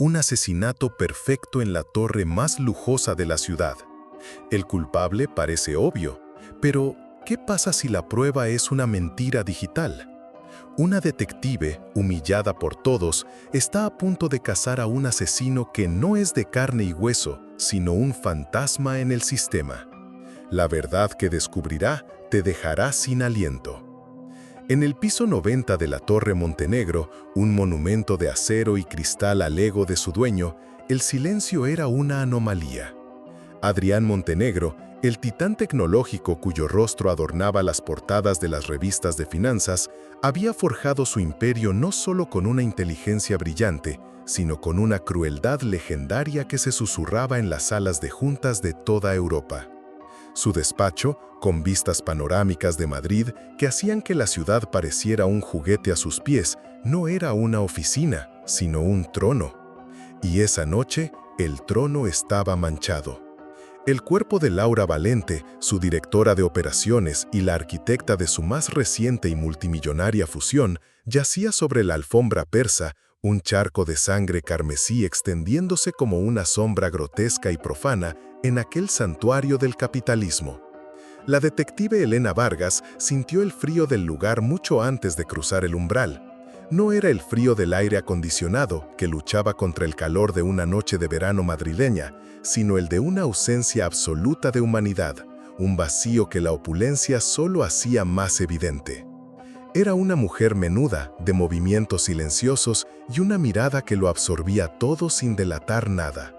Un asesinato perfecto en la torre más lujosa de la ciudad. El culpable parece obvio, pero ¿qué pasa si la prueba es una mentira digital? Una detective, humillada por todos, está a punto de cazar a un asesino que no es de carne y hueso, sino un fantasma en el sistema. La verdad que descubrirá te dejará sin aliento. En el piso 90 de la Torre Montenegro, un monumento de acero y cristal al ego de su dueño, el silencio era una anomalía. Adrián Montenegro, el titán tecnológico cuyo rostro adornaba las portadas de las revistas de finanzas, había forjado su imperio no solo con una inteligencia brillante, sino con una crueldad legendaria que se susurraba en las salas de juntas de toda Europa. Su despacho, con vistas panorámicas de Madrid que hacían que la ciudad pareciera un juguete a sus pies, no era una oficina, sino un trono. Y esa noche, el trono estaba manchado. El cuerpo de Laura Valente, su directora de operaciones y la arquitecta de su más reciente y multimillonaria fusión, yacía sobre la alfombra persa, un charco de sangre carmesí extendiéndose como una sombra grotesca y profana en aquel santuario del capitalismo. La detective Elena Vargas sintió el frío del lugar mucho antes de cruzar el umbral. No era el frío del aire acondicionado que luchaba contra el calor de una noche de verano madrileña, sino el de una ausencia absoluta de humanidad, un vacío que la opulencia solo hacía más evidente. Era una mujer menuda, de movimientos silenciosos y una mirada que lo absorbía todo sin delatar nada.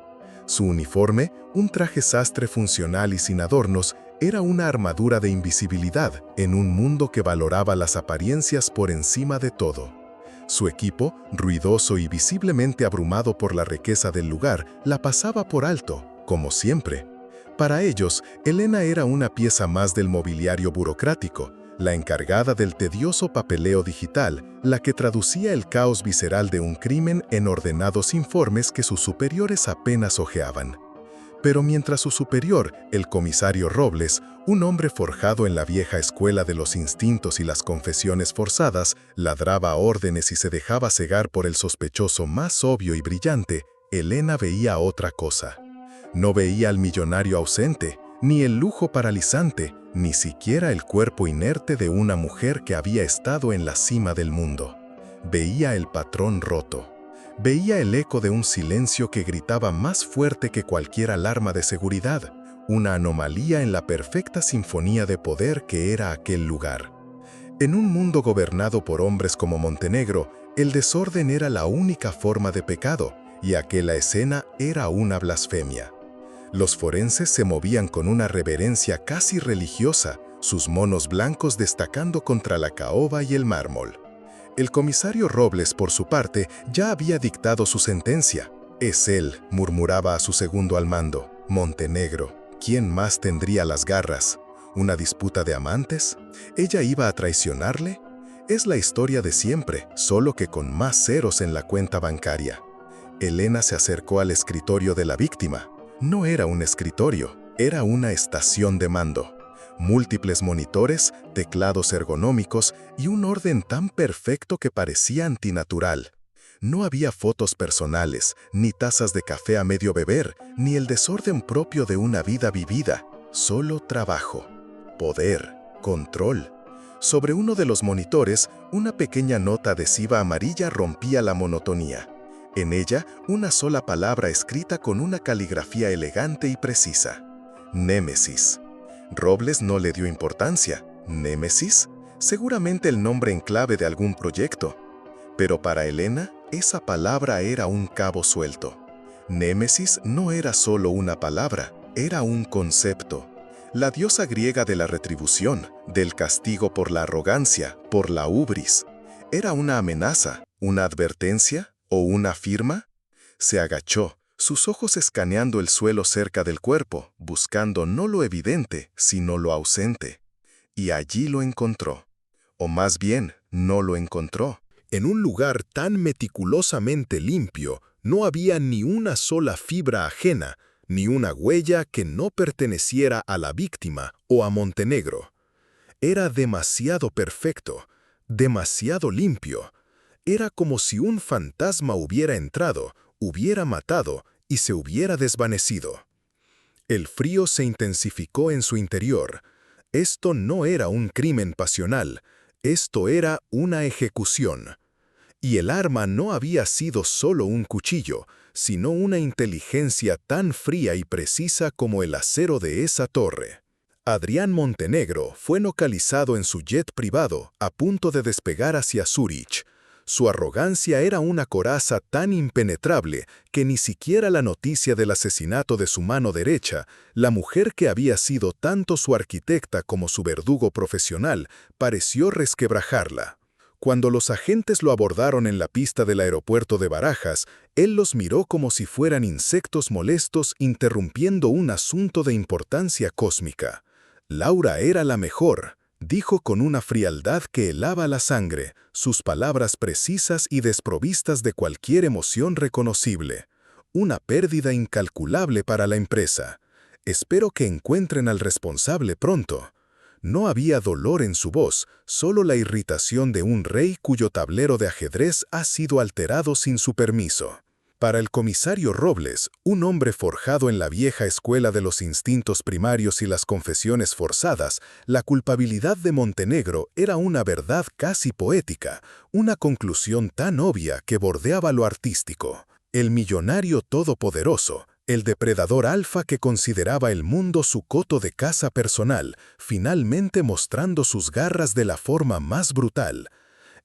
Su uniforme, un traje sastre funcional y sin adornos, era una armadura de invisibilidad en un mundo que valoraba las apariencias por encima de todo. Su equipo, ruidoso y visiblemente abrumado por la riqueza del lugar, la pasaba por alto, como siempre. Para ellos, Elena era una pieza más del mobiliario burocrático, la encargada del tedioso papeleo digital, la que traducía el caos visceral de un crimen en ordenados informes que sus superiores apenas hojeaban. Pero mientras su superior, el comisario Robles, un hombre forjado en la vieja escuela de los instintos y las confesiones forzadas, ladraba órdenes y se dejaba cegar por el sospechoso más obvio y brillante, Elena veía otra cosa. No veía al millonario ausente, ni el lujo paralizante, ni siquiera el cuerpo inerte de una mujer que había estado en la cima del mundo. Veía el patrón roto. Veía el eco de un silencio que gritaba más fuerte que cualquier alarma de seguridad, una anomalía en la perfecta sinfonía de poder que era aquel lugar. En un mundo gobernado por hombres como Montenegro, el desorden era la única forma de pecado, y aquella escena era una blasfemia. Los forenses se movían con una reverencia casi religiosa, sus monos blancos destacando contra la caoba y el mármol. El comisario Robles, por su parte, ya había dictado su sentencia. «Es él», murmuraba a su segundo al mando, «Montenegro. ¿Quién más tendría las garras? ¿Una disputa de amantes? ¿Ella iba a traicionarle? Es la historia de siempre, solo que con más ceros en la cuenta bancaria». Elena se acercó al escritorio de la víctima. No era un escritorio, era una estación de mando. Múltiples monitores, teclados ergonómicos y un orden tan perfecto que parecía antinatural. No había fotos personales, ni tazas de café a medio beber, ni el desorden propio de una vida vivida. Solo trabajo, poder, control. Sobre uno de los monitores, una pequeña nota adhesiva amarilla rompía la monotonía. En ella, una sola palabra escrita con una caligrafía elegante y precisa. Némesis. Robles no le dio importancia. ¿Némesis? Seguramente el nombre en clave de algún proyecto. Pero para Elena, esa palabra era un cabo suelto. Némesis no era solo una palabra, era un concepto. La diosa griega de la retribución, del castigo por la arrogancia, por la hubris. ¿Era una amenaza, una advertencia o una firma? Se agachó, sus ojos escaneando el suelo cerca del cuerpo, buscando no lo evidente, sino lo ausente. Y allí lo encontró. O más bien, no lo encontró. En un lugar tan meticulosamente limpio, no había ni una sola fibra ajena, ni una huella que no perteneciera a la víctima o a Montenegro. Era demasiado perfecto, demasiado limpio. Era como si un fantasma hubiera entrado, hubiera matado y se hubiera desvanecido. El frío se intensificó en su interior. Esto no era un crimen pasional, esto era una ejecución. Y el arma no había sido solo un cuchillo, sino una inteligencia tan fría y precisa como el acero de esa torre. Adrián Montenegro fue localizado en su jet privado, a punto de despegar hacia Zúrich. Su arrogancia era una coraza tan impenetrable que ni siquiera la noticia del asesinato de su mano derecha, la mujer que había sido tanto su arquitecta como su verdugo profesional, pareció resquebrajarla. Cuando los agentes lo abordaron en la pista del aeropuerto de Barajas, él los miró como si fueran insectos molestos interrumpiendo un asunto de importancia cósmica. Laura era la mejor, dijo con una frialdad que helaba la sangre, sus palabras precisas y desprovistas de cualquier emoción reconocible. Una pérdida incalculable para la empresa. Espero que encuentren al responsable pronto. No había dolor en su voz, solo la irritación de un rey cuyo tablero de ajedrez ha sido alterado sin su permiso. Para el comisario Robles, un hombre forjado en la vieja escuela de los instintos primarios y las confesiones forzadas, la culpabilidad de Montenegro era una verdad casi poética, una conclusión tan obvia que bordeaba lo artístico. El millonario todopoderoso, el depredador alfa que consideraba el mundo su coto de caza personal, finalmente mostrando sus garras de la forma más brutal.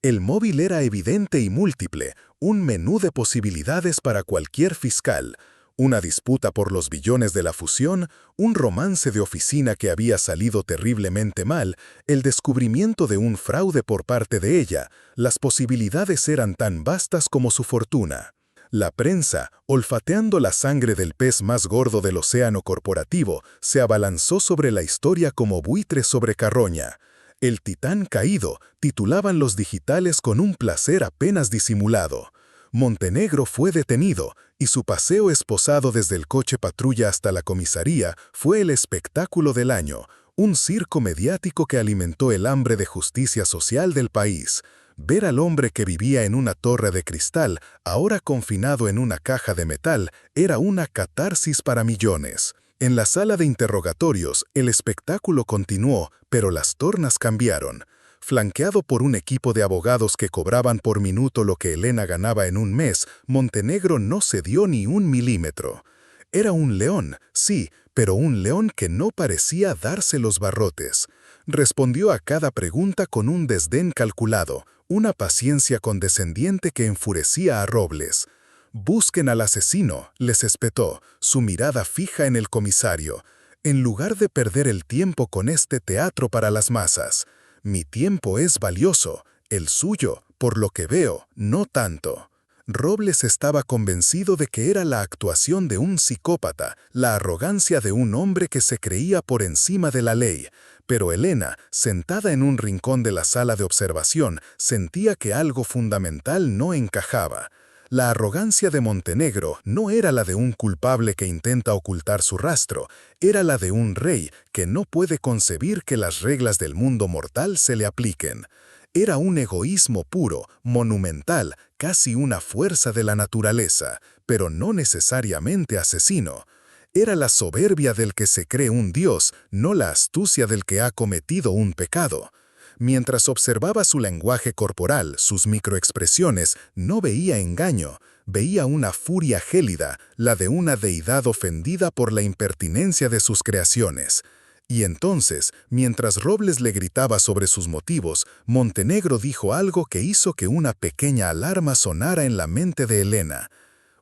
El móvil era evidente y múltiple, un menú de posibilidades para cualquier fiscal, una disputa por los billones de la fusión, un romance de oficina que había salido terriblemente mal, el descubrimiento de un fraude por parte de ella, las posibilidades eran tan vastas como su fortuna. La prensa, olfateando la sangre del pez más gordo del océano corporativo, se abalanzó sobre la historia como buitre sobre carroña. El titán caído, titulaban los digitales con un placer apenas disimulado. Montenegro fue detenido, y su paseo esposado desde el coche patrulla hasta la comisaría fue el espectáculo del año, un circo mediático que alimentó el hambre de justicia social del país. Ver al hombre que vivía en una torre de cristal, ahora confinado en una caja de metal, era una catarsis para millones. En la sala de interrogatorios, el espectáculo continuó, pero las tornas cambiaron. Flanqueado por un equipo de abogados que cobraban por minuto lo que Elena ganaba en un mes, Montenegro no cedió ni un milímetro. Era un león, sí, pero un león que no parecía darse los barrotes. Respondió a cada pregunta con un desdén calculado, una paciencia condescendiente que enfurecía a Robles. «Busquen al asesino», les espetó, su mirada fija en el comisario. «En lugar de perder el tiempo con este teatro para las masas. Mi tiempo es valioso, el suyo, por lo que veo, no tanto». Robles estaba convencido de que era la actuación de un psicópata, la arrogancia de un hombre que se creía por encima de la ley. Pero Elena, sentada en un rincón de la sala de observación, sentía que algo fundamental no encajaba. La arrogancia de Montenegro no era la de un culpable que intenta ocultar su rastro, era la de un rey que no puede concebir que las reglas del mundo mortal se le apliquen. Era un egoísmo puro, monumental, casi una fuerza de la naturaleza, pero no necesariamente asesino. Era la soberbia del que se cree un dios, no la astucia del que ha cometido un pecado. Mientras observaba su lenguaje corporal, sus microexpresiones, no veía engaño, veía una furia gélida, la de una deidad ofendida por la impertinencia de sus creaciones. Y entonces, mientras Robles le gritaba sobre sus motivos, Montenegro dijo algo que hizo que una pequeña alarma sonara en la mente de Elena.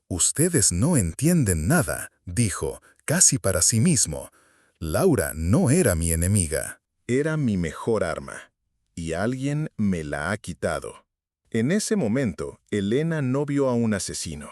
«Ustedes no entienden nada», dijo, casi para sí mismo. «Laura no era mi enemiga. Era mi mejor arma. Y alguien me la ha quitado». En ese momento, Elena no vio a un asesino.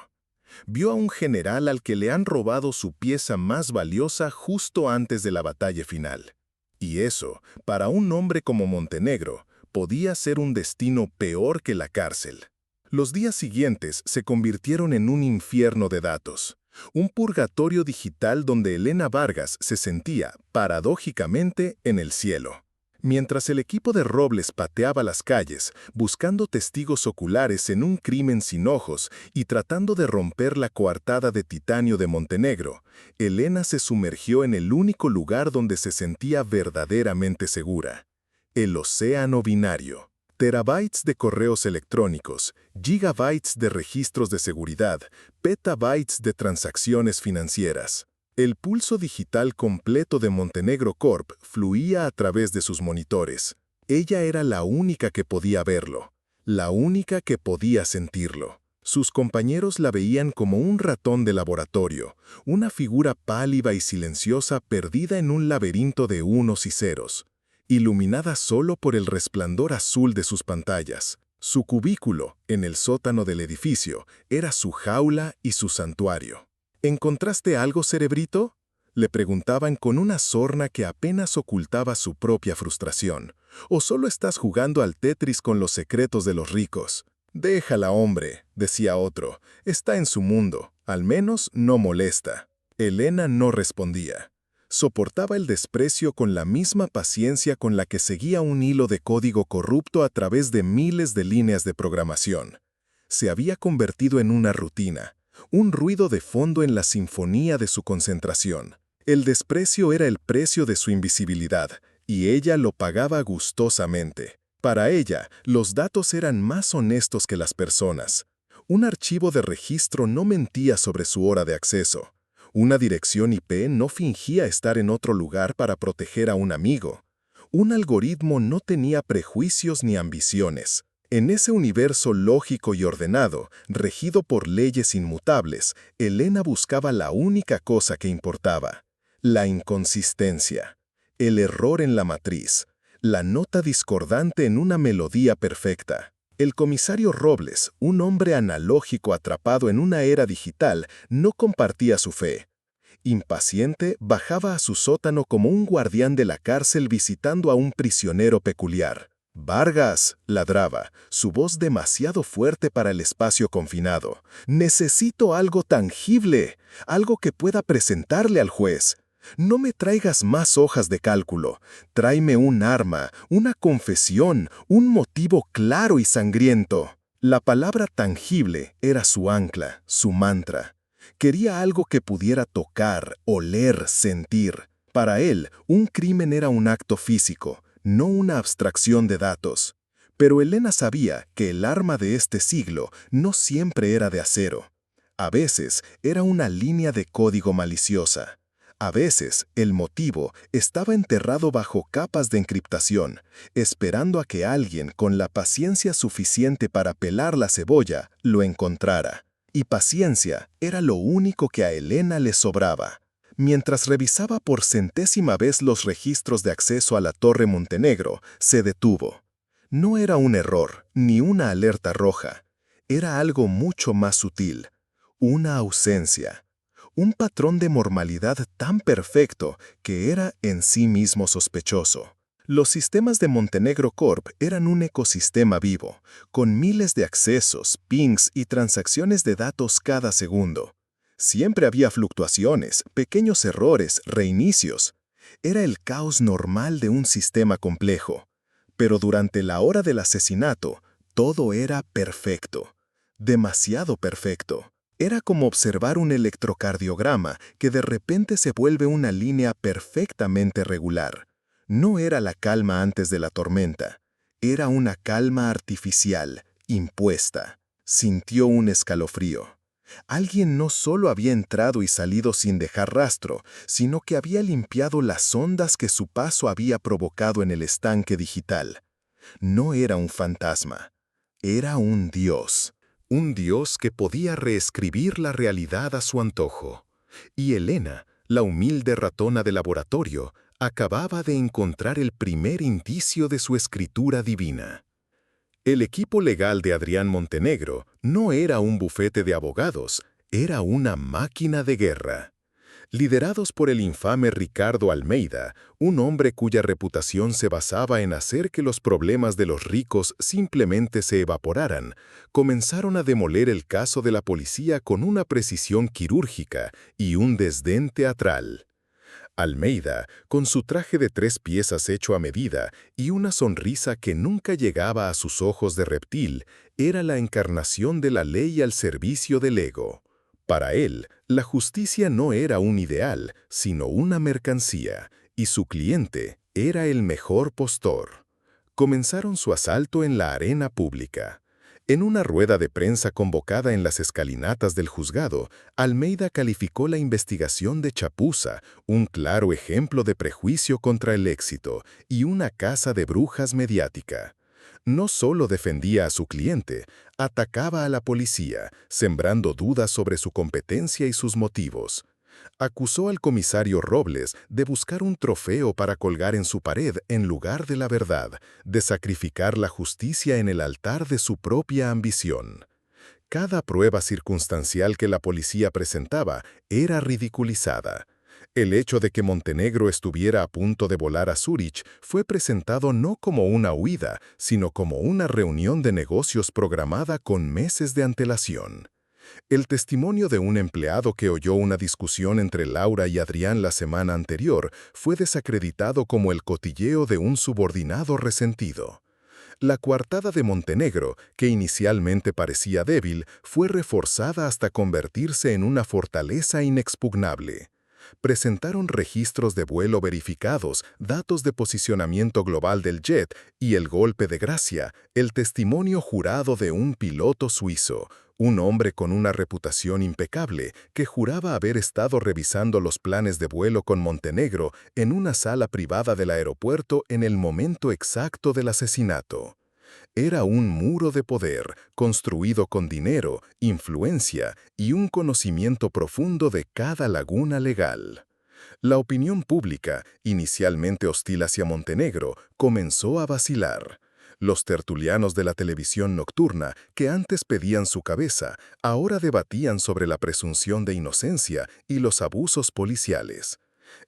Vio a un general al que le han robado su pieza más valiosa justo antes de la batalla final. Y eso, para un hombre como Montenegro, podía ser un destino peor que la cárcel. Los días siguientes se convirtieron en un infierno de datos, un purgatorio digital donde Elena Vargas se sentía, paradójicamente, en el cielo. Mientras el equipo de Robles pateaba las calles, buscando testigos oculares en un crimen sin ojos y tratando de romper la coartada de titanio de Montenegro, Elena se sumergió en el único lugar donde se sentía verdaderamente segura: el océano binario. Terabytes de correos electrónicos, gigabytes de registros de seguridad, petabytes de transacciones financieras. El pulso digital completo de Montenegro Corp fluía a través de sus monitores. Ella era la única que podía verlo, la única que podía sentirlo. Sus compañeros la veían como un ratón de laboratorio, una figura pálida y silenciosa perdida en un laberinto de unos y ceros, iluminada solo por el resplandor azul de sus pantallas. Su cubículo, en el sótano del edificio, era su jaula y su santuario. ¿Encontraste algo, cerebrito?, le preguntaban con una sorna que apenas ocultaba su propia frustración. ¿O solo estás jugando al Tetris con los secretos de los ricos? Déjala, hombre, decía otro. Está en su mundo, al menos no molesta. Elena no respondía. Soportaba el desprecio con la misma paciencia con la que seguía un hilo de código corrupto a través de miles de líneas de programación. Se había convertido en una rutina, un ruido de fondo en la sinfonía de su concentración. El desprecio era el precio de su invisibilidad, y ella lo pagaba gustosamente. Para ella, los datos eran más honestos que las personas. Un archivo de registro no mentía sobre su hora de acceso. Una dirección IP no fingía estar en otro lugar para proteger a un amigo. Un algoritmo no tenía prejuicios ni ambiciones. En ese universo lógico y ordenado, regido por leyes inmutables, Elena buscaba la única cosa que importaba: la inconsistencia, el error en la matriz, la nota discordante en una melodía perfecta. El comisario Robles, un hombre analógico atrapado en una era digital, no compartía su fe. Impaciente, bajaba a su sótano como un guardián de la cárcel visitando a un prisionero peculiar. «Vargas», ladraba, su voz demasiado fuerte para el espacio confinado. «Necesito algo tangible, algo que pueda presentarle al juez. No me traigas más hojas de cálculo. Tráeme un arma, una confesión, un motivo claro y sangriento». La palabra tangible era su ancla, su mantra. Quería algo que pudiera tocar, oler, sentir. Para él, un crimen era un acto físico, no una abstracción de datos. Pero Elena sabía que el arma de este siglo no siempre era de acero. A veces era una línea de código maliciosa. A veces el motivo estaba enterrado bajo capas de encriptación, esperando a que alguien con la paciencia suficiente para pelar la cebolla lo encontrara. Y paciencia era lo único que a Elena le sobraba. Mientras revisaba por centésima vez los registros de acceso a la Torre Montenegro, se detuvo. No era un error, ni una alerta roja. Era algo mucho más sutil. Una ausencia. Un patrón de normalidad tan perfecto que era en sí mismo sospechoso. Los sistemas de Montenegro Corp eran un ecosistema vivo, con miles de accesos, pings y transacciones de datos cada segundo. Siempre había fluctuaciones, pequeños errores, reinicios. Era el caos normal de un sistema complejo. Pero durante la hora del asesinato, todo era perfecto. Demasiado perfecto. Era como observar un electrocardiograma que de repente se vuelve una línea perfectamente regular. No era la calma antes de la tormenta. Era una calma artificial, impuesta. Sintió un escalofrío. Alguien no solo había entrado y salido sin dejar rastro, sino que había limpiado las ondas que su paso había provocado en el estanque digital. No era un fantasma. Era un dios. Un dios que podía reescribir la realidad a su antojo. Y Elena, la humilde ratona de laboratorio, acababa de encontrar el primer indicio de su escritura divina. El equipo legal de Adrián Montenegro no era un bufete de abogados, era una máquina de guerra. Liderados por el infame Ricardo Almeida, un hombre cuya reputación se basaba en hacer que los problemas de los ricos simplemente se evaporaran, comenzaron a demoler el caso de la policía con una precisión quirúrgica y un desdén teatral. Almeida, con su traje de 3 piezas hecho a medida y una sonrisa que nunca llegaba a sus ojos de reptil, era la encarnación de la ley al servicio del ego. Para él, la justicia no era un ideal, sino una mercancía, y su cliente era el mejor postor. Comenzaron su asalto en la arena pública. En una rueda de prensa convocada en las escalinatas del juzgado, Almeida calificó la investigación de chapuza, un claro ejemplo de prejuicio contra el éxito y una caza de brujas mediática. No solo defendía a su cliente, atacaba a la policía, sembrando dudas sobre su competencia y sus motivos. Acusó al comisario Robles de buscar un trofeo para colgar en su pared en lugar de la verdad, de sacrificar la justicia en el altar de su propia ambición. Cada prueba circunstancial que la policía presentaba era ridiculizada. El hecho de que Montenegro estuviera a punto de volar a Zúrich fue presentado no como una huida, sino como una reunión de negocios programada con meses de antelación. El testimonio de un empleado que oyó una discusión entre Laura y Adrián la semana anterior fue desacreditado como el cotilleo de un subordinado resentido. La coartada de Montenegro, que inicialmente parecía débil, fue reforzada hasta convertirse en una fortaleza inexpugnable. Presentaron registros de vuelo verificados, datos de posicionamiento global del jet y el golpe de gracia, el testimonio jurado de un piloto suizo, un hombre con una reputación impecable que juraba haber estado revisando los planes de vuelo con Montenegro en una sala privada del aeropuerto en el momento exacto del asesinato. Era un muro de poder, construido con dinero, influencia y un conocimiento profundo de cada laguna legal. La opinión pública, inicialmente hostil hacia Montenegro, comenzó a vacilar. Los tertulianos de la televisión nocturna, que antes pedían su cabeza, ahora debatían sobre la presunción de inocencia y los abusos policiales.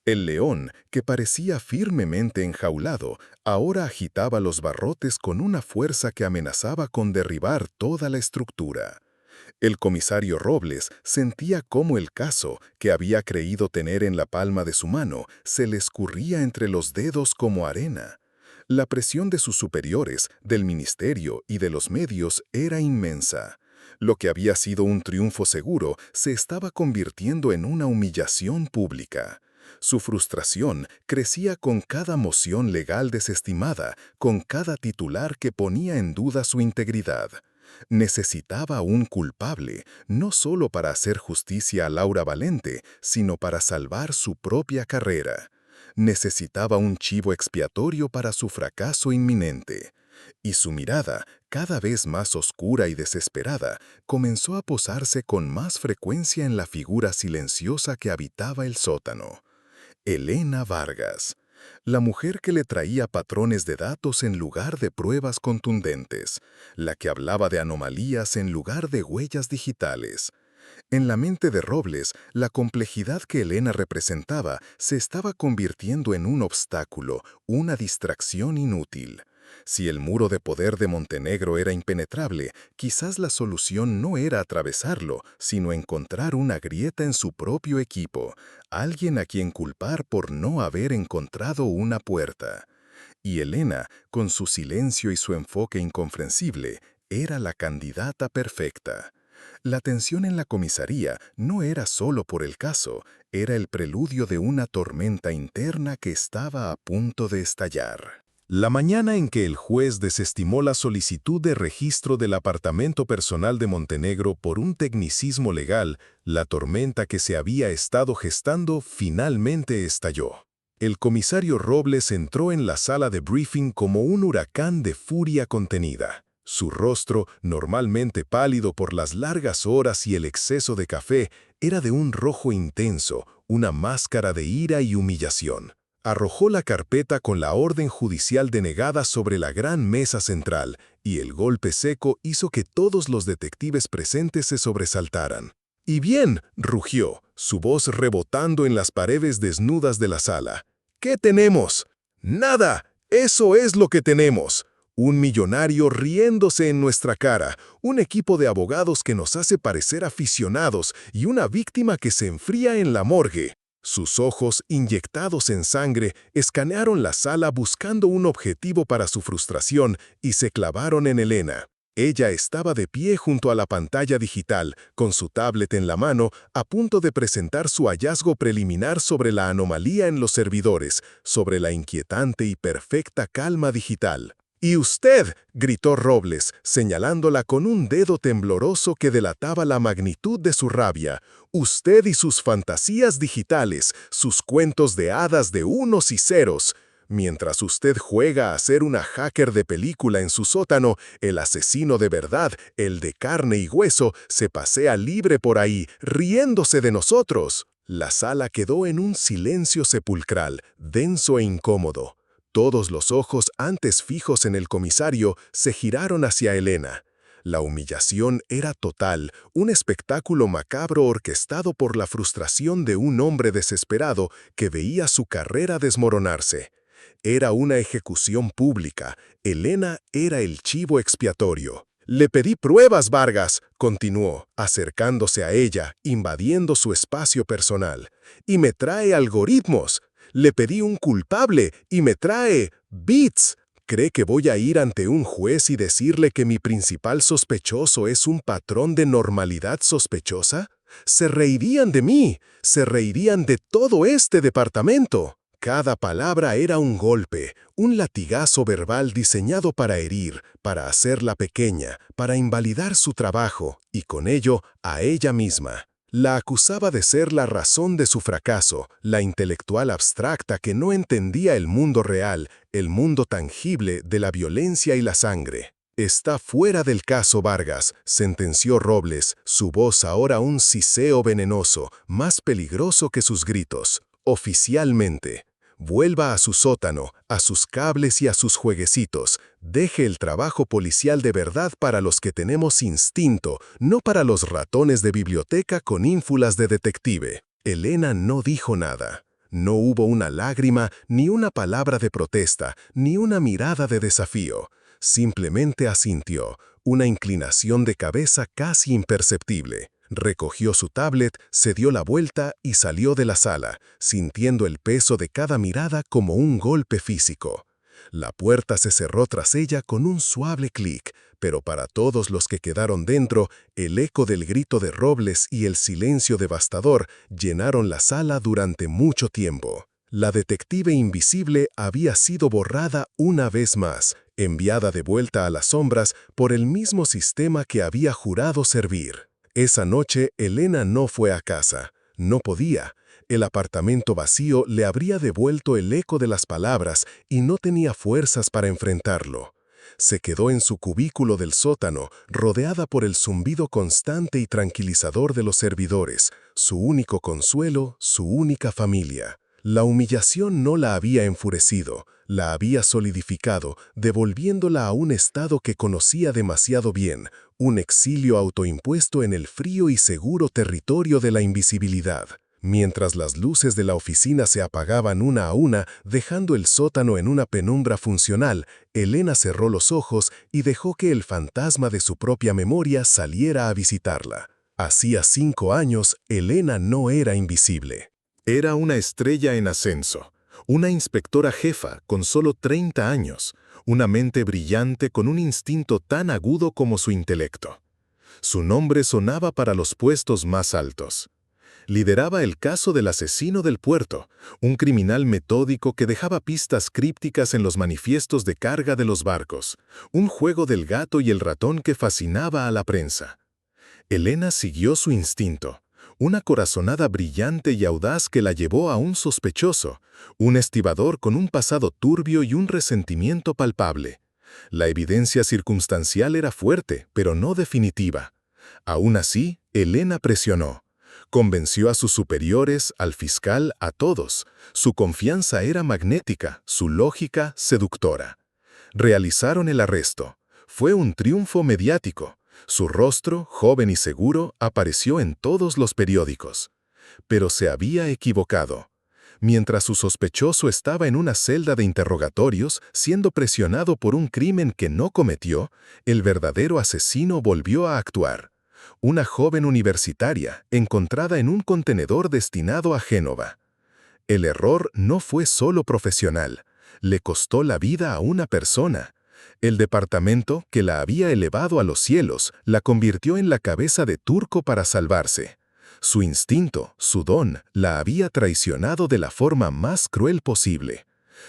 El león, que parecía firmemente enjaulado, ahora agitaba los barrotes con una fuerza que amenazaba con derribar toda la estructura. El comisario Robles sentía cómo el caso, que había creído tener en la palma de su mano, se le escurría entre los dedos como arena. La presión de sus superiores, del ministerio y de los medios era inmensa. Lo que había sido un triunfo seguro se estaba convirtiendo en una humillación pública. Su frustración crecía con cada moción legal desestimada, con cada titular que ponía en duda su integridad. Necesitaba un culpable, no solo para hacer justicia a Laura Valente, sino para salvar su propia carrera. Necesitaba un chivo expiatorio para su fracaso inminente. Y su mirada, cada vez más oscura y desesperada, comenzó a posarse con más frecuencia en la figura silenciosa que habitaba el sótano. Elena Vargas, la mujer que le traía patrones de datos en lugar de pruebas contundentes, la que hablaba de anomalías en lugar de huellas digitales. En la mente de Robles, la complejidad que Elena representaba se estaba convirtiendo en un obstáculo, una distracción inútil. Si el muro de poder de Montenegro era impenetrable, quizás la solución no era atravesarlo, sino encontrar una grieta en su propio equipo, alguien a quien culpar por no haber encontrado una puerta. Y Elena, con su silencio y su enfoque incomprensible, era la candidata perfecta. La tensión en la comisaría no era solo por el caso, era el preludio de una tormenta interna que estaba a punto de estallar. La mañana en que el juez desestimó la solicitud de registro del apartamento personal de Montenegro por un tecnicismo legal, la tormenta que se había estado gestando finalmente estalló. El comisario Robles entró en la sala de briefing como un huracán de furia contenida. Su rostro, normalmente pálido por las largas horas y el exceso de café, era de un rojo intenso, una máscara de ira y humillación. Arrojó la carpeta con la orden judicial denegada sobre la gran mesa central, y el golpe seco hizo que todos los detectives presentes se sobresaltaran. «¡Y bien!», rugió, su voz rebotando en las paredes desnudas de la sala. «¿Qué tenemos?». «¡Nada! Eso es lo que tenemos. Un millonario riéndose en nuestra cara, un equipo de abogados que nos hace parecer aficionados y una víctima que se enfría en la morgue». Sus ojos, inyectados en sangre, escanearon la sala buscando un objetivo para su frustración y se clavaron en Elena. Ella estaba de pie junto a la pantalla digital, con su tablet en la mano, a punto de presentar su hallazgo preliminar sobre la anomalía en los servidores, sobre la inquietante y perfecta calma digital. «¡Y usted!», gritó Robles, señalándola con un dedo tembloroso que delataba la magnitud de su rabia. «Usted y sus fantasías digitales, sus cuentos de hadas de unos y ceros. Mientras usted juega a ser una hacker de película en su sótano, el asesino de verdad, el de carne y hueso, se pasea libre por ahí, riéndose de nosotros». La sala quedó en un silencio sepulcral, denso e incómodo. Todos los ojos, antes fijos en el comisario, se giraron hacia Elena. La humillación era total, un espectáculo macabro orquestado por la frustración de un hombre desesperado que veía su carrera desmoronarse. Era una ejecución pública. Elena era el chivo expiatorio. «Le pedí pruebas, Vargas», continuó, acercándose a ella, invadiendo su espacio personal. «Y me trae algoritmos. Le pedí un culpable y me trae bits. ¿Cree que voy a ir ante un juez y decirle que mi principal sospechoso es un patrón de normalidad sospechosa? Se reirían de mí, se reirían de todo este departamento». Cada palabra era un golpe, un latigazo verbal diseñado para herir, para hacerla pequeña, para invalidar su trabajo y con ello a ella misma. La acusaba de ser la razón de su fracaso, la intelectual abstracta que no entendía el mundo real, el mundo tangible de la violencia y la sangre. «Está fuera del caso, Vargas», sentenció Robles, su voz ahora un siseo venenoso, más peligroso que sus gritos. «Oficialmente. Vuelva a su sótano, a sus cables y a sus jueguecitos. Deje el trabajo policial de verdad para los que tenemos instinto, no para los ratones de biblioteca con ínfulas de detective». Elena no dijo nada. No hubo una lágrima, ni una palabra de protesta, ni una mirada de desafío. Simplemente asintió, una inclinación de cabeza casi imperceptible. Recogió su tablet, se dio la vuelta y salió de la sala, sintiendo el peso de cada mirada como un golpe físico. La puerta se cerró tras ella con un suave clic, pero para todos los que quedaron dentro, el eco del grito de Robles y el silencio devastador llenaron la sala durante mucho tiempo. La detective invisible había sido borrada una vez más, enviada de vuelta a las sombras por el mismo sistema que había jurado servir. Esa noche, Elena no fue a casa. No podía. El apartamento vacío le habría devuelto el eco de las palabras y no tenía fuerzas para enfrentarlo. Se quedó en su cubículo del sótano, rodeada por el zumbido constante y tranquilizador de los servidores, su único consuelo, su única familia. La humillación no la había enfurecido, la había solidificado, devolviéndola a un estado que conocía demasiado bien, un exilio autoimpuesto en el frío y seguro territorio de la invisibilidad. Mientras las luces de la oficina se apagaban una a una, dejando el sótano en una penumbra funcional, Elena cerró los ojos y dejó que el fantasma de su propia memoria saliera a visitarla. Hacía 5 años, Elena no era invisible. Era una estrella en ascenso, una inspectora jefa con solo 30 años, una mente brillante con un instinto tan agudo como su intelecto. Su nombre sonaba para los puestos más altos. Lideraba el caso del asesino del puerto, un criminal metódico que dejaba pistas crípticas en los manifiestos de carga de los barcos, un juego del gato y el ratón que fascinaba a la prensa. Elena siguió su instinto, una corazonada brillante y audaz que la llevó a un sospechoso, un estibador con un pasado turbio y un resentimiento palpable. La evidencia circunstancial era fuerte, pero no definitiva. Aún así, Elena presionó. Convenció a sus superiores, al fiscal, a todos. Su confianza era magnética, su lógica seductora. Realizaron el arresto. Fue un triunfo mediático. Su rostro, joven y seguro, apareció en todos los periódicos. Pero se había equivocado. Mientras su sospechoso estaba en una celda de interrogatorios, siendo presionado por un crimen que no cometió, el verdadero asesino volvió a actuar. Una joven universitaria, encontrada en un contenedor destinado a Génova. El error no fue solo profesional, le costó la vida a una persona. El departamento, que la había elevado a los cielos, la convirtió en la cabeza de turco para salvarse. Su instinto, su don, la había traicionado de la forma más cruel posible.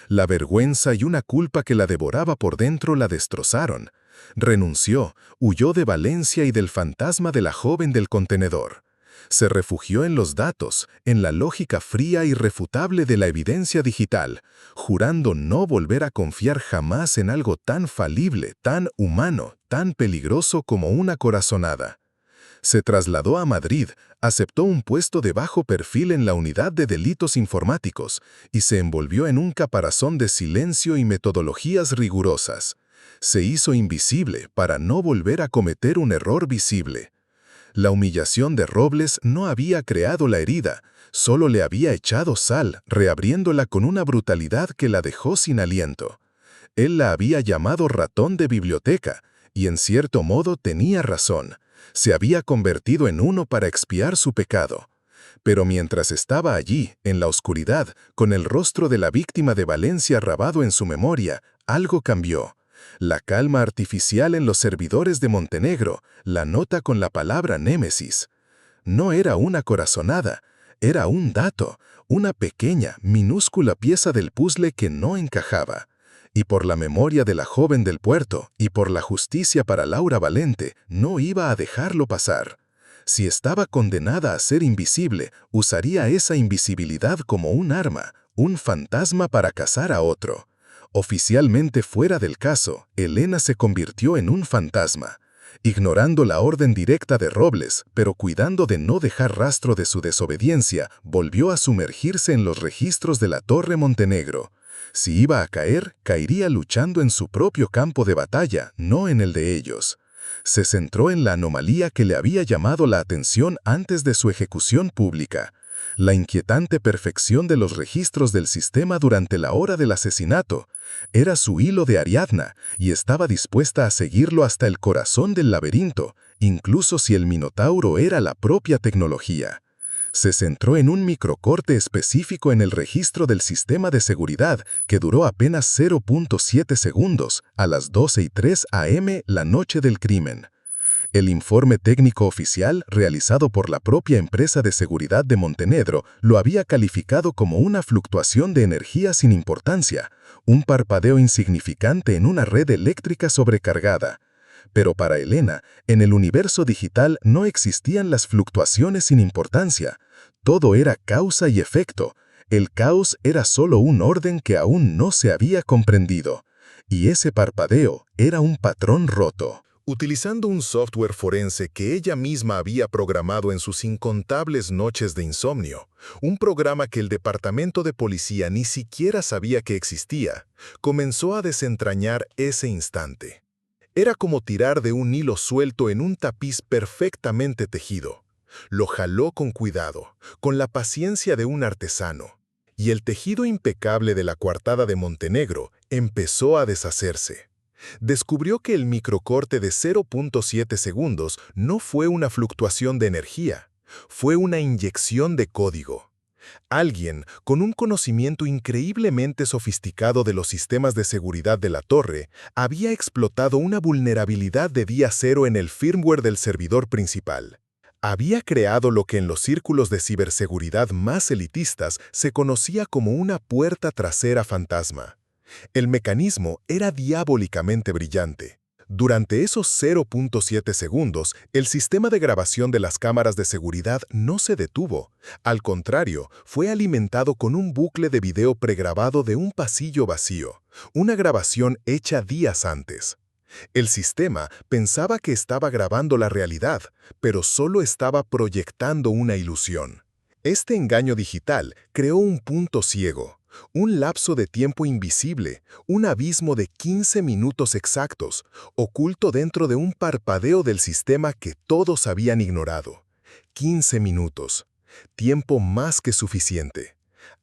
La vergüenza y una culpa que la devoraba por dentro la destrozaron. Renunció, huyó de Valencia y del fantasma de la joven del contenedor. Se refugió en los datos, en la lógica fría e irrefutable de la evidencia digital, jurando no volver a confiar jamás en algo tan falible, tan humano, tan peligroso como una corazonada. Se trasladó a Madrid, aceptó un puesto de bajo perfil en la unidad de delitos informáticos y se envolvió en un caparazón de silencio y metodologías rigurosas. Se hizo invisible para no volver a cometer un error visible. La humillación de Robles no había creado la herida, solo le había echado sal, reabriéndola con una brutalidad que la dejó sin aliento. Él la había llamado ratón de biblioteca, y en cierto modo tenía razón. Se había convertido en uno para expiar su pecado. Pero mientras estaba allí, en la oscuridad, con el rostro de la víctima de Valencia grabado en su memoria, algo cambió. La calma artificial en los servidores de Montenegro, la nota con la palabra némesis. No era una corazonada, era un dato, una pequeña, minúscula pieza del puzzle que no encajaba. Y por la memoria de la joven del puerto, y por la justicia para Laura Valente, no iba a dejarlo pasar. Si estaba condenada a ser invisible, usaría esa invisibilidad como un arma, un fantasma para cazar a otro. Oficialmente fuera del caso, Elena se convirtió en un fantasma. Ignorando la orden directa de Robles, pero cuidando de no dejar rastro de su desobediencia, volvió a sumergirse en los registros de la Torre Montenegro. Si iba a caer, caería luchando en su propio campo de batalla, no en el de ellos. Se centró en la anomalía que le había llamado la atención antes de su ejecución pública. La inquietante perfección de los registros del sistema durante la hora del asesinato. Era su hilo de Ariadna y estaba dispuesta a seguirlo hasta el corazón del laberinto, incluso si el Minotauro era la propia tecnología. Se centró en un microcorte específico en el registro del sistema de seguridad que duró apenas 0.7 segundos a las 12:03 am la noche del crimen. El informe técnico oficial, realizado por la propia empresa de seguridad de Montenegro, lo había calificado como una fluctuación de energía sin importancia, un parpadeo insignificante en una red eléctrica sobrecargada. Pero para Elena, en el universo digital no existían las fluctuaciones sin importancia. Todo era causa y efecto. El caos era solo un orden que aún no se había comprendido. Y ese parpadeo era un patrón roto. Utilizando un software forense que ella misma había programado en sus incontables noches de insomnio, un programa que el departamento de policía ni siquiera sabía que existía, comenzó a desentrañar ese instante. Era como tirar de un hilo suelto en un tapiz perfectamente tejido. Lo jaló con cuidado, con la paciencia de un artesano, y el tejido impecable de la coartada de Montenegro empezó a deshacerse. Descubrió que el microcorte de 0.7 segundos no fue una fluctuación de energía, fue una inyección de código. Alguien, con un conocimiento increíblemente sofisticado de los sistemas de seguridad de la torre, había explotado una vulnerabilidad de día cero en el firmware del servidor principal. Había creado lo que en los círculos de ciberseguridad más elitistas se conocía como una puerta trasera fantasma. El mecanismo era diabólicamente brillante. Durante esos 0.7 segundos, el sistema de grabación de las cámaras de seguridad no se detuvo. Al contrario, fue alimentado con un bucle de video pregrabado de un pasillo vacío, una grabación hecha días antes. El sistema pensaba que estaba grabando la realidad, pero solo estaba proyectando una ilusión. Este engaño digital creó un punto ciego. Un lapso de tiempo invisible, un abismo de 15 minutos exactos, oculto dentro de un parpadeo del sistema que todos habían ignorado. 15 minutos. Tiempo más que suficiente.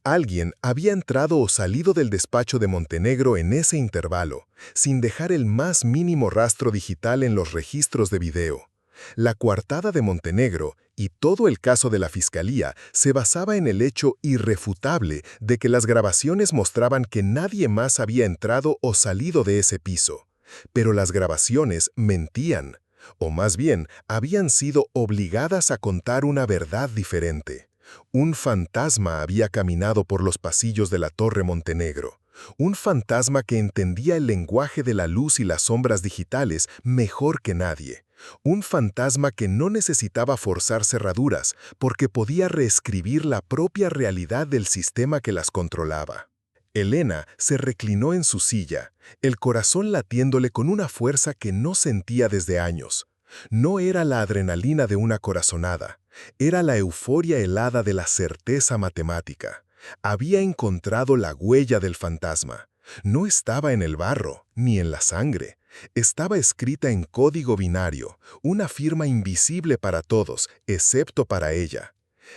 Alguien había entrado o salido del despacho de Montenegro en ese intervalo, sin dejar el más mínimo rastro digital en los registros de video. La coartada de Montenegro, Y todo el caso de la fiscalía se basaba en el hecho irrefutable de que las grabaciones mostraban que nadie más había entrado o salido de ese piso. Pero las grabaciones mentían, o más bien, habían sido obligadas a contar una verdad diferente. Un fantasma había caminado por los pasillos de la Torre Montenegro. Un fantasma que entendía el lenguaje de la luz y las sombras digitales mejor que nadie. Un fantasma que no necesitaba forzar cerraduras porque podía reescribir la propia realidad del sistema que las controlaba. Elena se reclinó en su silla, el corazón latiéndole con una fuerza que no sentía desde años. No era la adrenalina de una corazonada, era la euforia helada de la certeza matemática. Había encontrado la huella del fantasma. No estaba en el barro, ni en la sangre. Estaba escrita en código binario, una firma invisible para todos, excepto para ella.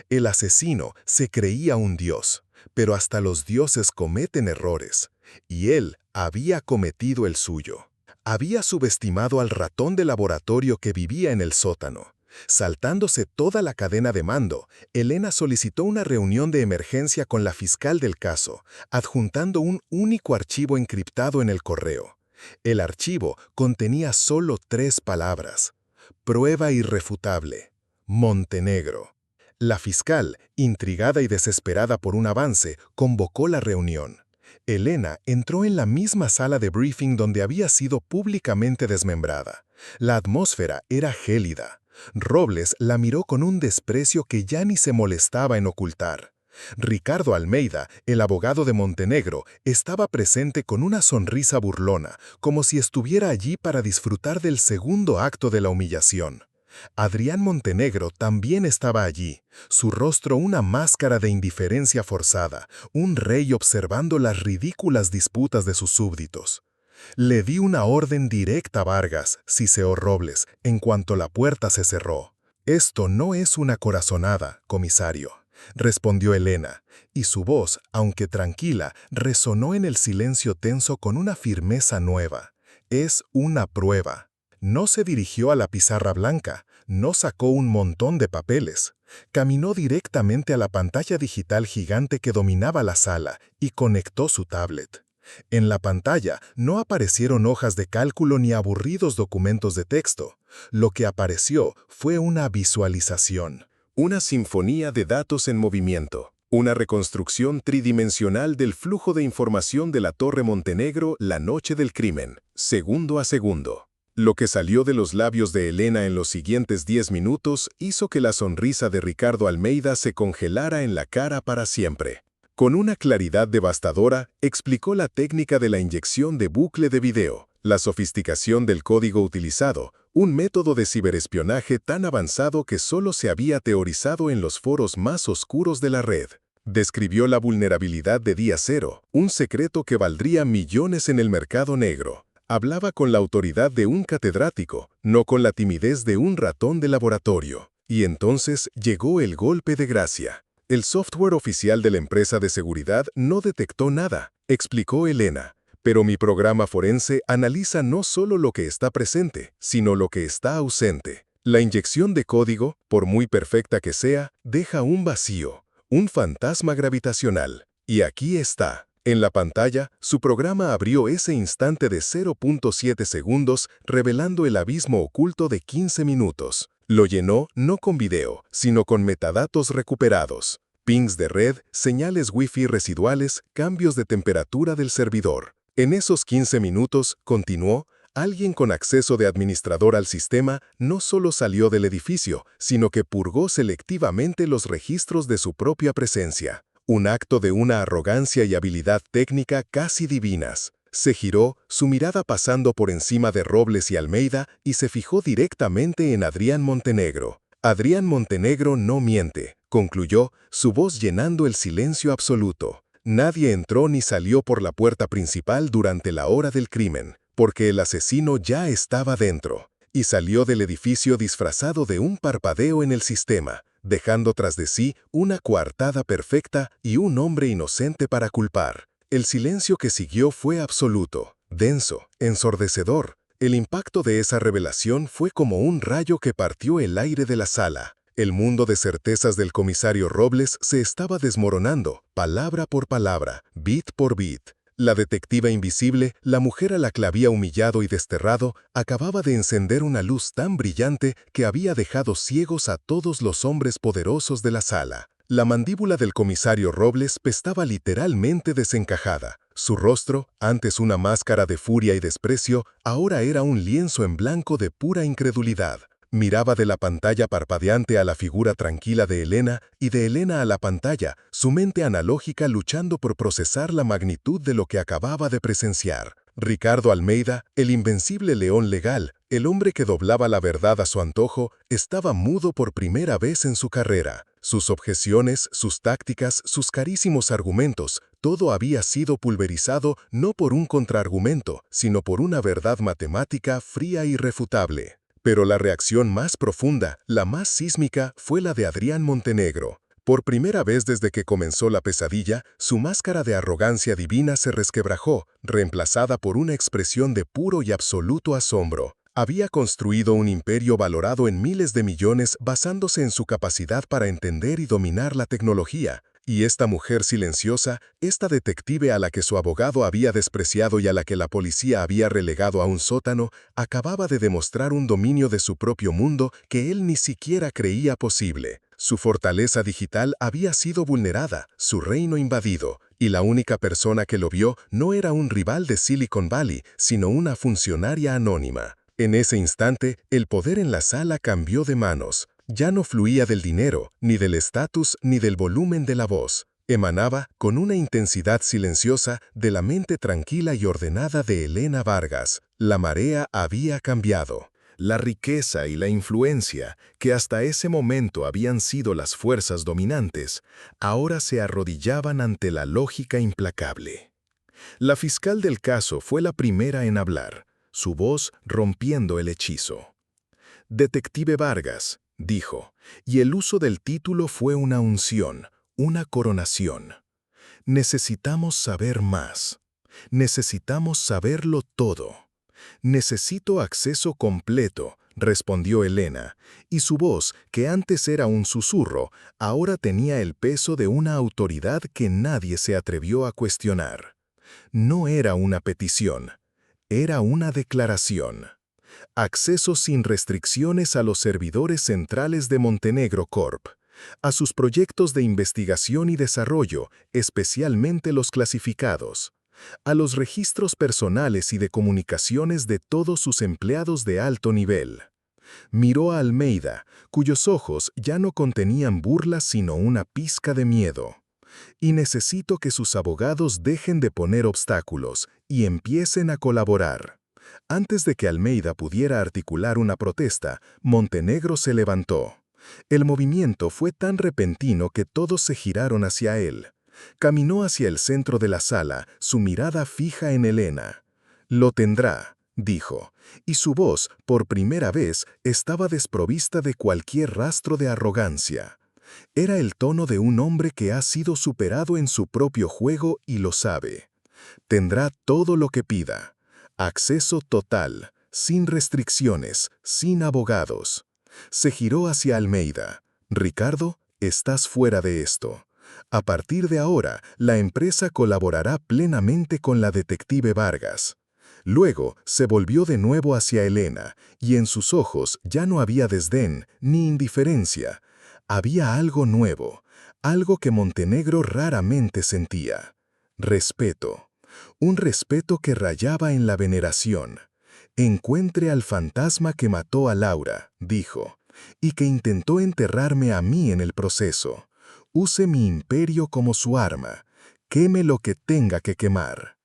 El asesino se creía un dios, pero hasta los dioses cometen errores, y él había cometido el suyo. Había subestimado al ratón de laboratorio que vivía en el sótano. Saltándose toda la cadena de mando, Elena solicitó una reunión de emergencia con la fiscal del caso, adjuntando un único archivo encriptado en el correo. El archivo contenía solo 3 palabras. Prueba irrefutable. Montenegro. La fiscal, intrigada y desesperada por un avance, convocó la reunión. Elena entró en la misma sala de briefing donde había sido públicamente desmembrada. La atmósfera era gélida. Robles la miró con un desprecio que ya ni se molestaba en ocultar. Ricardo Almeida, el abogado de Montenegro, estaba presente con una sonrisa burlona, como si estuviera allí para disfrutar del segundo acto de la humillación. Adrián Montenegro también estaba allí, su rostro una máscara de indiferencia forzada, un rey observando las ridículas disputas de sus súbditos. Le di una orden directa a Vargas, siseó Robles, en cuanto la puerta se cerró. Esto no es una corazonada, comisario, respondió Elena, y su voz, aunque tranquila, resonó en el silencio tenso con una firmeza nueva. Es una prueba. No se dirigió a la pizarra blanca, no sacó un montón de papeles. Caminó directamente a la pantalla digital gigante que dominaba la sala y conectó su tablet. En la pantalla no aparecieron hojas de cálculo ni aburridos documentos de texto. Lo que apareció fue una visualización. Una sinfonía de datos en movimiento. Una reconstrucción tridimensional del flujo de información de la Torre Montenegro la noche del crimen, segundo a segundo. Lo que salió de los labios de Elena en los siguientes 10 minutos hizo que la sonrisa de Ricardo Almeida se congelara en la cara para siempre. Con una claridad devastadora, explicó la técnica de la inyección de bucle de video, la sofisticación del código utilizado, un método de ciberespionaje tan avanzado que solo se había teorizado en los foros más oscuros de la red. Describió la vulnerabilidad de Día Cero, un secreto que valdría millones en el mercado negro. Hablaba con la autoridad de un catedrático, no con la timidez de un ratón de laboratorio. Y entonces llegó el golpe de gracia. El software oficial de la empresa de seguridad no detectó nada, explicó Elena. Pero mi programa forense analiza no solo lo que está presente, sino lo que está ausente. La inyección de código, por muy perfecta que sea, deja un vacío, un fantasma gravitacional. Y aquí está. En la pantalla, su programa abrió ese instante de 0.7 segundos, revelando el abismo oculto de 15 minutos. Lo llenó no con video, sino con metadatos recuperados. Pings de red, señales Wi-Fi residuales, cambios de temperatura del servidor. En esos 15 minutos, continuó, alguien con acceso de administrador al sistema no solo salió del edificio, sino que purgó selectivamente los registros de su propia presencia. Un acto de una arrogancia y habilidad técnica casi divinas. Se giró, su mirada pasando por encima de Robles y Almeida, y se fijó directamente en Adrián Montenegro. Adrián Montenegro no miente, concluyó, su voz llenando el silencio absoluto. Nadie entró ni salió por la puerta principal durante la hora del crimen, porque el asesino ya estaba dentro, y salió del edificio disfrazado de un parpadeo en el sistema, dejando tras de sí una coartada perfecta y un hombre inocente para culpar. El silencio que siguió fue absoluto, denso, ensordecedor. El impacto de esa revelación fue como un rayo que partió el aire de la sala. El mundo de certezas del comisario Robles se estaba desmoronando, palabra por palabra, bit por bit. La detectiva invisible, la mujer a la que había humillado y desterrado, acababa de encender una luz tan brillante que había dejado ciegos a todos los hombres poderosos de la sala. La mandíbula del comisario Robles estaba literalmente desencajada. Su rostro, antes una máscara de furia y desprecio, ahora era un lienzo en blanco de pura incredulidad. Miraba de la pantalla parpadeante a la figura tranquila de Elena y de Elena a la pantalla, su mente analógica luchando por procesar la magnitud de lo que acababa de presenciar. Ricardo Almeida, el invencible león legal, el hombre que doblaba la verdad a su antojo, estaba mudo por primera vez en su carrera. Sus objeciones, sus tácticas, sus carísimos argumentos, todo había sido pulverizado no por un contraargumento, sino por una verdad matemática fría e irrefutable. Pero la reacción más profunda, la más sísmica, fue la de Adrián Montenegro. Por primera vez desde que comenzó la pesadilla, su máscara de arrogancia divina se resquebrajó, reemplazada por una expresión de puro y absoluto asombro. Había construido un imperio valorado en miles de millones basándose en su capacidad para entender y dominar la tecnología. Y esta mujer silenciosa, esta detective a la que su abogado había despreciado y a la que la policía había relegado a un sótano, acababa de demostrar un dominio de su propio mundo que él ni siquiera creía posible. Su fortaleza digital había sido vulnerada, su reino invadido, y la única persona que lo vio no era un rival de Silicon Valley, sino una funcionaria anónima. En ese instante, el poder en la sala cambió de manos. Ya no fluía del dinero, ni del estatus, ni del volumen de la voz. Emanaba, con una intensidad silenciosa, de la mente tranquila y ordenada de Elena Vargas. La marea había cambiado. La riqueza y la influencia, que hasta ese momento habían sido las fuerzas dominantes, ahora se arrodillaban ante la lógica implacable. La fiscal del caso fue la primera en hablar, su voz rompiendo el hechizo. «Detective Vargas», dijo, y el uso del título fue una unción, una coronación. «Necesitamos saber más. Necesitamos saberlo todo». «Necesito acceso completo», respondió Elena, y su voz, que antes era un susurro, ahora tenía el peso de una autoridad que nadie se atrevió a cuestionar. No era una petición, era una declaración. Acceso sin restricciones a los servidores centrales de Montenegro Corp., a sus proyectos de investigación y desarrollo, especialmente los clasificados, a los registros personales y de comunicaciones de todos sus empleados de alto nivel. Miró a Almeida, cuyos ojos ya no contenían burla sino una pizca de miedo. Y necesito que sus abogados dejen de poner obstáculos y empiecen a colaborar. Antes de que Almeida pudiera articular una protesta, Montenegro se levantó. El movimiento fue tan repentino que todos se giraron hacia él. Caminó hacia el centro de la sala, su mirada fija en Elena. «Lo tendrá», dijo, y su voz, por primera vez, estaba desprovista de cualquier rastro de arrogancia. Era el tono de un hombre que ha sido superado en su propio juego y lo sabe. Tendrá todo lo que pida. Acceso total, sin restricciones, sin abogados. Se giró hacia Almeida. «Ricardo, estás fuera de esto. A partir de ahora, la empresa colaborará plenamente con la detective Vargas». Luego se volvió de nuevo hacia Elena, y en sus ojos ya no había desdén ni indiferencia. Había algo nuevo, algo que Montenegro raramente sentía. Respeto. Un respeto que rayaba en la veneración. «Encuentre al fantasma que mató a Laura», dijo, «y que intentó enterrarme a mí en el proceso. Use mi imperio como su arma. Queme lo que tenga que quemar».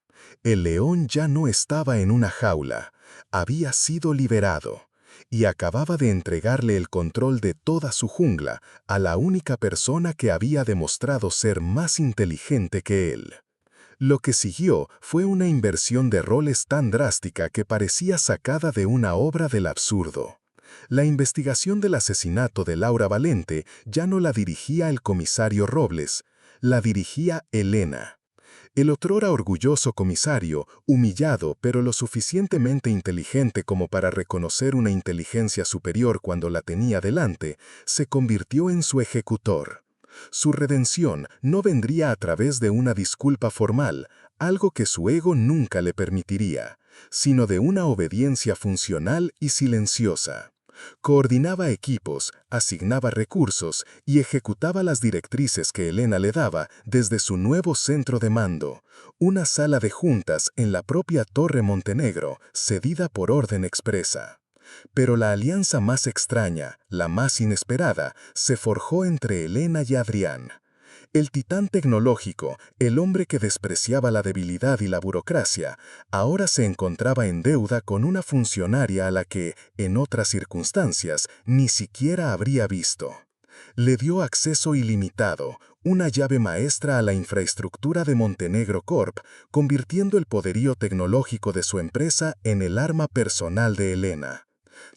El león ya no estaba en una jaula, había sido liberado, y acababa de entregarle el control de toda su jungla a la única persona que había demostrado ser más inteligente que él. Lo que siguió fue una inversión de roles tan drástica que parecía sacada de una obra del absurdo. La investigación del asesinato de Laura Valente ya no la dirigía el comisario Robles, la dirigía Elena. El otrora orgulloso comisario, humillado pero lo suficientemente inteligente como para reconocer una inteligencia superior cuando la tenía delante, se convirtió en su ejecutor. Su redención no vendría a través de una disculpa formal, algo que su ego nunca le permitiría, sino de una obediencia funcional y silenciosa. Coordinaba equipos, asignaba recursos y ejecutaba las directrices que Elena le daba desde su nuevo centro de mando, una sala de juntas en la propia Torre Montenegro, cedida por orden expresa. Pero la alianza más extraña, la más inesperada, se forjó entre Elena y Adrián. El titán tecnológico, el hombre que despreciaba la debilidad y la burocracia, ahora se encontraba en deuda con una funcionaria a la que, en otras circunstancias, ni siquiera habría visto. Le dio acceso ilimitado, una llave maestra a la infraestructura de Montenegro Corp, convirtiendo el poderío tecnológico de su empresa en el arma personal de Elena.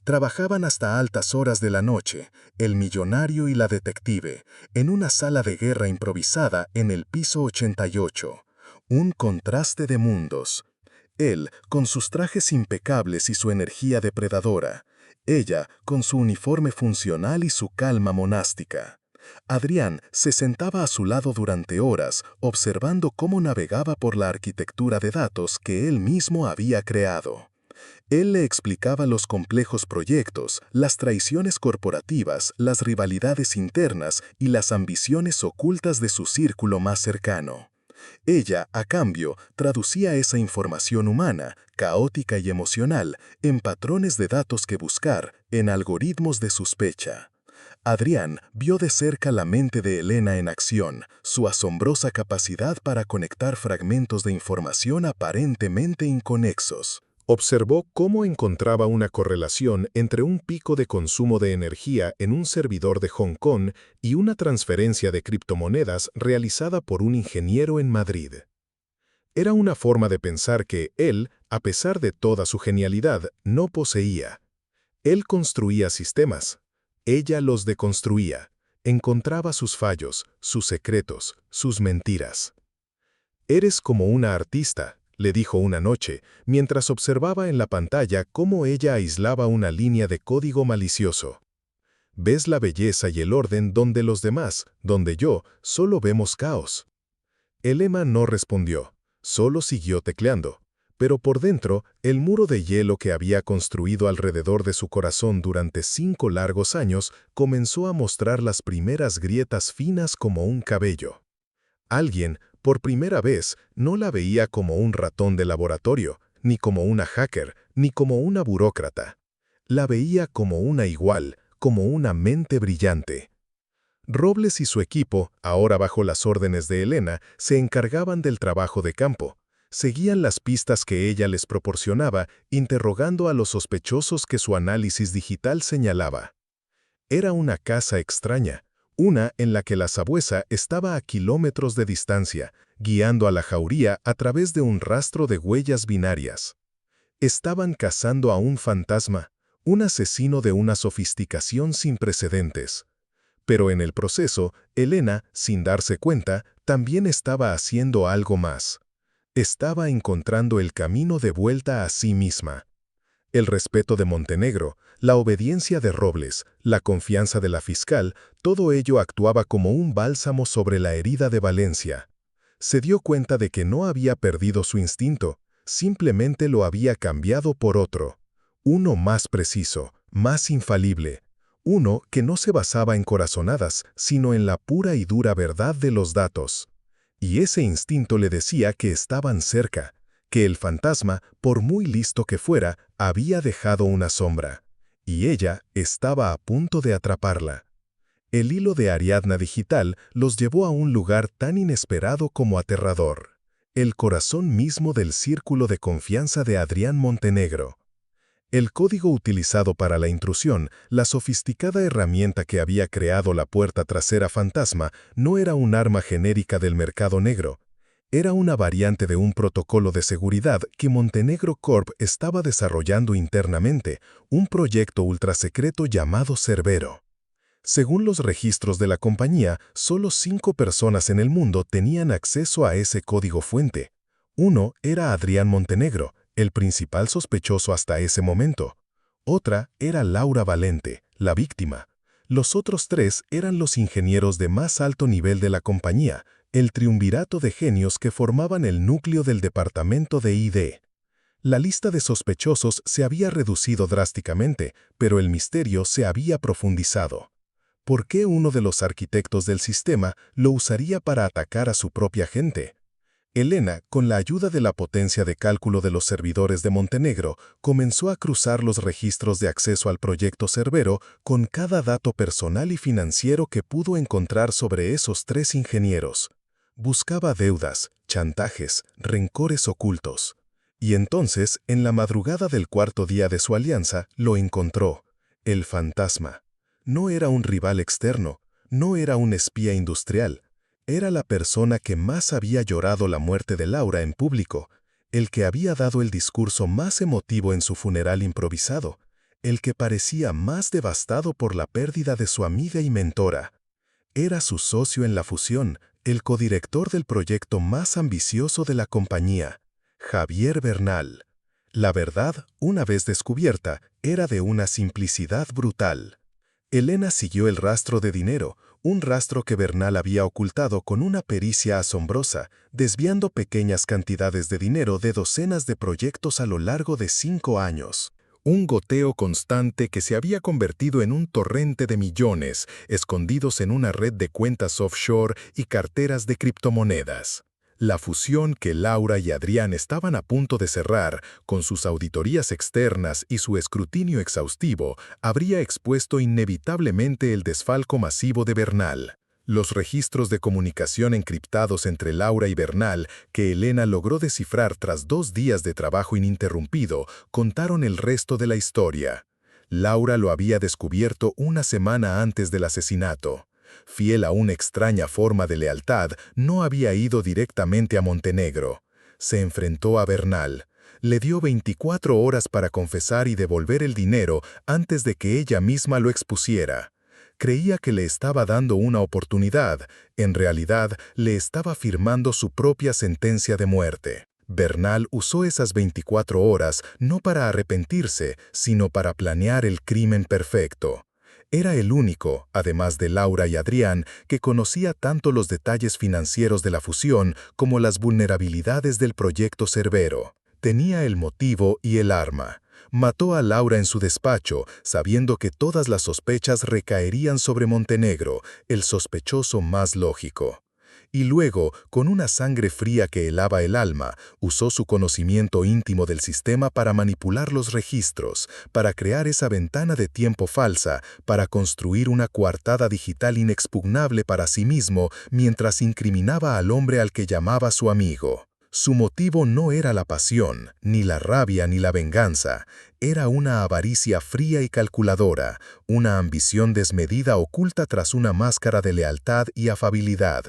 Trabajaban hasta altas horas de la noche, el millonario y la detective, en una sala de guerra improvisada en el piso 88. Un contraste de mundos. Él, con sus trajes impecables y su energía depredadora. Ella, con su uniforme funcional y su calma monástica. Adrián se sentaba a su lado durante horas, observando cómo navegaba por la arquitectura de datos que él mismo había creado. Él le explicaba los complejos proyectos, las traiciones corporativas, las rivalidades internas y las ambiciones ocultas de su círculo más cercano. Ella, a cambio, traducía esa información humana, caótica y emocional, en patrones de datos que buscar, en algoritmos de sospecha. Adrián vio de cerca la mente de Elena en acción, su asombrosa capacidad para conectar fragmentos de información aparentemente inconexos. Observó cómo encontraba una correlación entre un pico de consumo de energía en un servidor de Hong Kong y una transferencia de criptomonedas realizada por un ingeniero en Madrid. Era una forma de pensar que él, a pesar de toda su genialidad, no poseía. Él construía sistemas. Ella los deconstruía. Encontraba sus fallos, sus secretos, sus mentiras. «Eres como una artista», le dijo una noche, mientras observaba en la pantalla cómo ella aislaba una línea de código malicioso. «Ves la belleza y el orden donde los demás, donde yo, solo vemos caos». Elena no respondió, solo siguió tecleando. Pero por dentro, el muro de hielo que había construido alrededor de su corazón durante 5 largos años comenzó a mostrar las primeras grietas finas como un cabello. Alguien, por primera vez, no la veía como un ratón de laboratorio, ni como una hacker, ni como una burócrata. La veía como una igual, como una mente brillante. Robles y su equipo, ahora bajo las órdenes de Elena, se encargaban del trabajo de campo. Seguían las pistas que ella les proporcionaba, interrogando a los sospechosos que su análisis digital señalaba. Era una casa extraña. Una en la que la sabuesa estaba a kilómetros de distancia, guiando a la jauría a través de un rastro de huellas binarias. Estaban cazando a un fantasma, un asesino de una sofisticación sin precedentes. Pero en el proceso, Elena, sin darse cuenta, también estaba haciendo algo más. Estaba encontrando el camino de vuelta a sí misma. El respeto de Montenegro, la obediencia de Robles, la confianza de la fiscal, todo ello actuaba como un bálsamo sobre la herida de Valencia. Se dio cuenta de que no había perdido su instinto, simplemente lo había cambiado por otro. Uno más preciso, más infalible. Uno que no se basaba en corazonadas, sino en la pura y dura verdad de los datos. Y ese instinto le decía que estaban cerca, que el fantasma, por muy listo que fuera, había dejado una sombra. Y ella estaba a punto de atraparla. El hilo de Ariadna digital los llevó a un lugar tan inesperado como aterrador. El corazón mismo del círculo de confianza de Adrián Montenegro. El código utilizado para la intrusión, la sofisticada herramienta que había creado la puerta trasera fantasma, no era un arma genérica del mercado negro. Era una variante de un protocolo de seguridad que Montenegro Corp estaba desarrollando internamente, un proyecto ultrasecreto llamado Cerbero. Según los registros de la compañía, solo 5 personas en el mundo tenían acceso a ese código fuente. Uno era Adrián Montenegro, el principal sospechoso hasta ese momento. Otra era Laura Valente, la víctima. Los otros 3 eran los ingenieros de más alto nivel de la compañía, el triunvirato de genios que formaban el núcleo del departamento de ID. La lista de sospechosos se había reducido drásticamente, pero el misterio se había profundizado. ¿Por qué uno de los arquitectos del sistema lo usaría para atacar a su propia gente? Elena, con la ayuda de la potencia de cálculo de los servidores de Montenegro, comenzó a cruzar los registros de acceso al proyecto Cerbero con cada dato personal y financiero que pudo encontrar sobre esos 3 ingenieros. Buscaba deudas, chantajes, rencores ocultos. Y entonces, en la madrugada del 4.º día de su alianza, lo encontró: el fantasma. No era un rival externo, no era un espía industrial. Era la persona que más había llorado la muerte de Laura en público, el que había dado el discurso más emotivo en su funeral improvisado, el que parecía más devastado por la pérdida de su amiga y mentora. Era su socio en la fusión, el codirector del proyecto más ambicioso de la compañía, Javier Bernal. La verdad, una vez descubierta, era de una simplicidad brutal. Elena siguió el rastro de dinero, un rastro que Bernal había ocultado con una pericia asombrosa, desviando pequeñas cantidades de dinero de docenas de proyectos a lo largo de 5 años. Un goteo constante que se había convertido en un torrente de millones, escondidos en una red de cuentas offshore y carteras de criptomonedas. La fusión que Laura y Adrián estaban a punto de cerrar, con sus auditorías externas y su escrutinio exhaustivo, habría expuesto inevitablemente el desfalco masivo de Bernal. Los registros de comunicación encriptados entre Laura y Bernal, que Elena logró descifrar tras 2 días de trabajo ininterrumpido, contaron el resto de la historia. Laura lo había descubierto una semana antes del asesinato. Fiel a una extraña forma de lealtad, no había ido directamente a Montenegro. Se enfrentó a Bernal. Le dio 24 horas para confesar y devolver el dinero antes de que ella misma lo expusiera. Creía que le estaba dando una oportunidad. En realidad, le estaba firmando su propia sentencia de muerte. Bernal usó esas 24 horas no para arrepentirse, sino para planear el crimen perfecto. Era el único, además de Laura y Adrián, que conocía tanto los detalles financieros de la fusión como las vulnerabilidades del proyecto Cerbero. Tenía el motivo y el arma. Mató a Laura en su despacho, sabiendo que todas las sospechas recaerían sobre Montenegro, el sospechoso más lógico. Y luego, con una sangre fría que helaba el alma, usó su conocimiento íntimo del sistema para manipular los registros, para crear esa ventana de tiempo falsa, para construir una coartada digital inexpugnable para sí mismo mientras incriminaba al hombre al que llamaba su amigo. Su motivo no era la pasión, ni la rabia ni la venganza. Era una avaricia fría y calculadora, una ambición desmedida oculta tras una máscara de lealtad y afabilidad.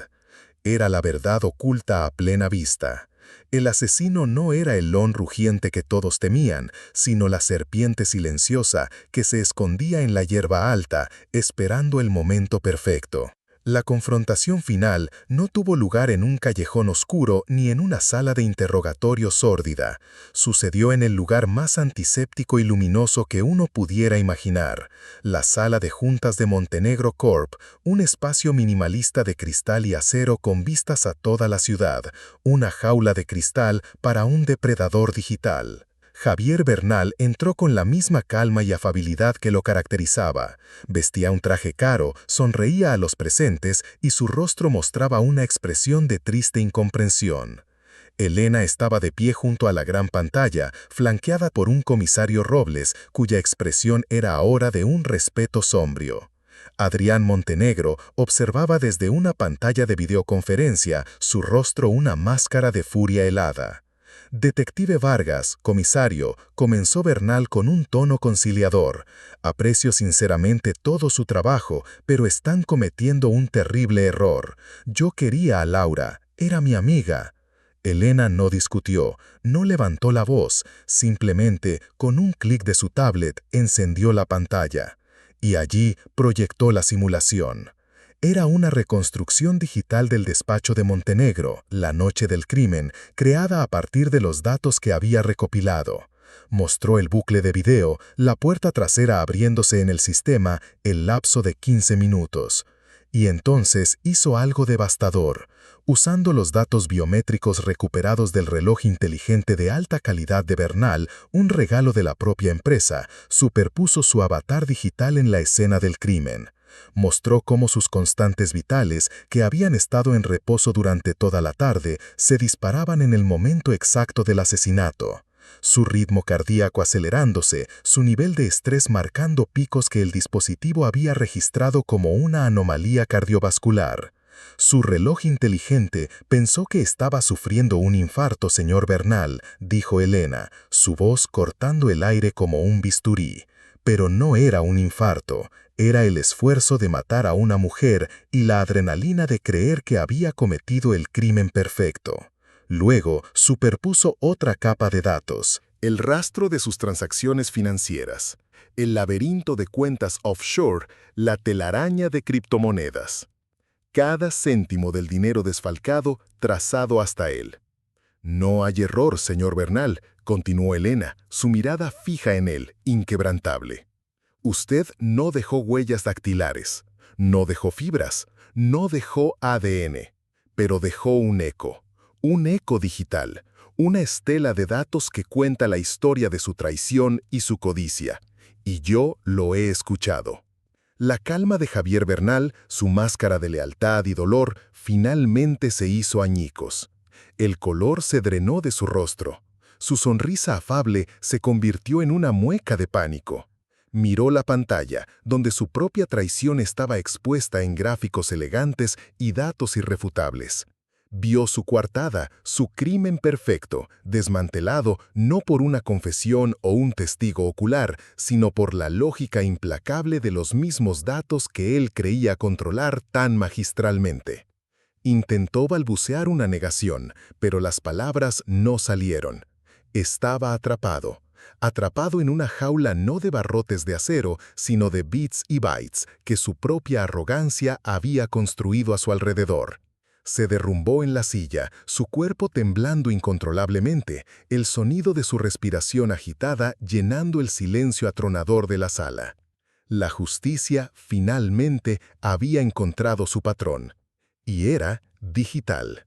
Era la verdad oculta a plena vista. El asesino no era el león rugiente que todos temían, sino la serpiente silenciosa que se escondía en la hierba alta, esperando el momento perfecto. La confrontación final no tuvo lugar en un callejón oscuro ni en una sala de interrogatorio sórdida. Sucedió en el lugar más antiséptico y luminoso que uno pudiera imaginar, la sala de juntas de Montenegro Corp., un espacio minimalista de cristal y acero con vistas a toda la ciudad, una jaula de cristal para un depredador digital. Javier Bernal entró con la misma calma y afabilidad que lo caracterizaba. Vestía un traje caro, sonreía a los presentes y su rostro mostraba una expresión de triste incomprensión. Elena estaba de pie junto a la gran pantalla, flanqueada por un comisario Robles, cuya expresión era ahora de un respeto sombrío. Adrián Montenegro observaba desde una pantalla de videoconferencia, su rostro una máscara de furia helada. «Detective Vargas, comisario», comenzó Bernal con un tono conciliador. «Aprecio sinceramente todo su trabajo, pero están cometiendo un terrible error. Yo quería a Laura, era mi amiga». Elena no discutió, no levantó la voz, simplemente, con un clic de su tablet, encendió la pantalla. y allí proyectó la simulación. Era una reconstrucción digital del despacho de Montenegro, la noche del crimen, creada a partir de los datos que había recopilado. Mostró el bucle de video, la puerta trasera abriéndose en el sistema, el lapso de 15 minutos. Y entonces hizo algo devastador. Usando los datos biométricos recuperados del reloj inteligente de alta calidad de Bernal, un regalo de la propia empresa, superpuso su avatar digital en la escena del crimen. Mostró cómo sus constantes vitales, que habían estado en reposo durante toda la tarde, se disparaban en el momento exacto del asesinato. Su ritmo cardíaco acelerándose, su nivel de estrés marcando picos que el dispositivo había registrado como una anomalía cardiovascular. Su reloj inteligente pensó que estaba sufriendo un infarto, señor Bernal, dijo Elena, su voz cortando el aire como un bisturí. Pero no era un infarto, era el esfuerzo de matar a una mujer y la adrenalina de creer que había cometido el crimen perfecto. Luego, superpuso otra capa de datos. El rastro de sus transacciones financieras, el laberinto de cuentas offshore, la telaraña de criptomonedas. Cada céntimo del dinero desfalcado trazado hasta él. No hay error, señor Bernal, continuó Elena, su mirada fija en él, inquebrantable. Usted no dejó huellas dactilares, no dejó fibras, no dejó ADN, pero dejó un eco digital, una estela de datos que cuenta la historia de su traición y su codicia, y yo lo he escuchado. La calma de Javier Bernal, su máscara de lealtad y dolor, finalmente se hizo añicos. El color se drenó de su rostro. Su sonrisa afable se convirtió en una mueca de pánico. Miró la pantalla, donde su propia traición estaba expuesta en gráficos elegantes y datos irrefutables. Vio su coartada, su crimen perfecto, desmantelado no por una confesión o un testigo ocular, sino por la lógica implacable de los mismos datos que él creía controlar tan magistralmente. Intentó balbucear una negación, pero las palabras no salieron. Estaba atrapado en una jaula no de barrotes de acero, sino de bits y bytes que su propia arrogancia había construido a su alrededor. Se derrumbó en la silla, su cuerpo temblando incontrolablemente, el sonido de su respiración agitada llenando el silencio atronador de la sala. La justicia, finalmente, había encontrado su patrón. Y era digital.